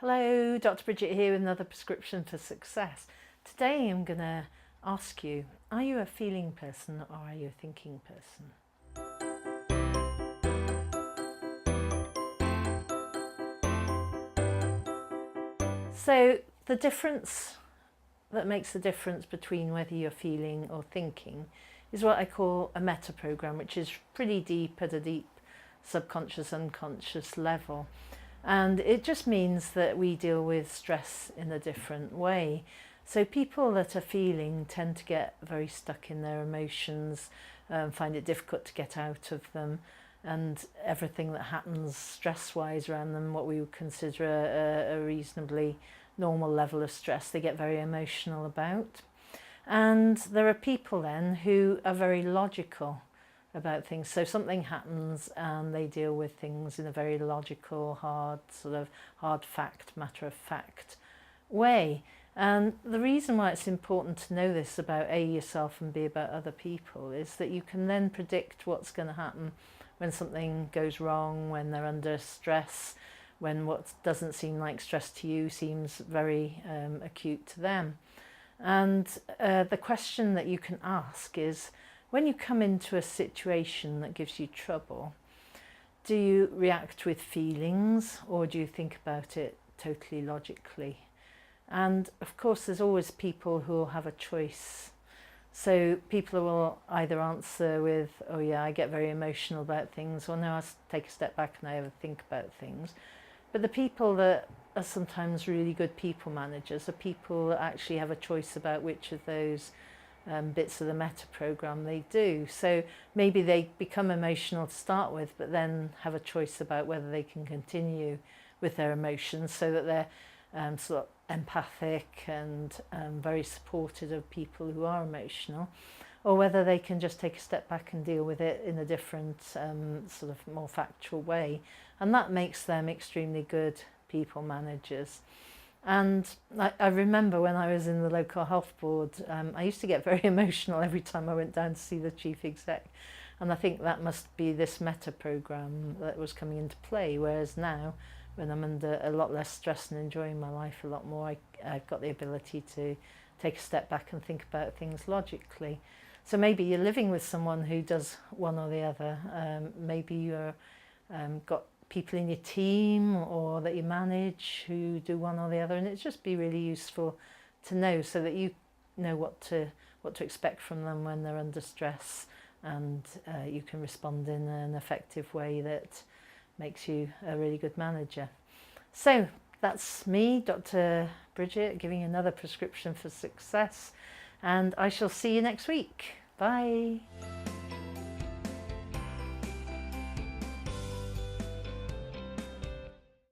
Hello, Dr. Bridget here with another prescription for success. Today I'm going to ask you, are you a feeling person or are you a thinking person? So the difference that makes the difference between whether you're feeling or thinking is what I call a metaprogram, which is pretty deep at a deep subconscious, unconscious level. And it just means that we deal with stress in a different way. So people that are feeling tend to get very stuck in their emotions, find it difficult to get out of them, and everything that happens stress-wise around them, what we would consider a reasonably normal level of stress, they get very emotional about. And there are people then who are very logical about things. So something happens and they deal with things in a very logical, hard fact, matter of fact way. And the reason why it's important to know this about A, yourself, and B, about other people, is that you can then predict what's going to happen when something goes wrong, when they're under stress, when what doesn't seem like stress to you seems very acute to them. And the question that you can ask is, when you come into a situation that gives you trouble, do you react with feelings or do you think about it totally logically? And of course there's always people who will have a choice. So people will either answer with, oh yeah, I get very emotional about things, or no, I take a step back and I ever think about things. But the people that are sometimes really good people managers are people that actually have a choice about which of those bits of the Metaprogram they do. So maybe they become emotional to start with, but then have a choice about whether they can continue with their emotions so that they're sort of empathic and very supportive of people who are emotional, or whether they can just take a step back and deal with it in a different sort of more factual way. And that makes them extremely good people managers. And I remember when I was in the local health board, I used to get very emotional every time I went down to see the chief exec. And I think that must be this meta program that was coming into play. Whereas now, when I'm under a lot less stress and enjoying my life a lot more, I've got the ability to take a step back and think about things logically. So maybe you're living with someone who does one or the other. Maybe you're got people in your team or that you manage who do one or the other, and it's just be really useful to know so that you know what to expect from them when they're under stress, and you can respond in an effective way that makes you a really good manager. So that's me, Dr. Bridget, giving you another prescription for success, and I shall see you next week. Bye.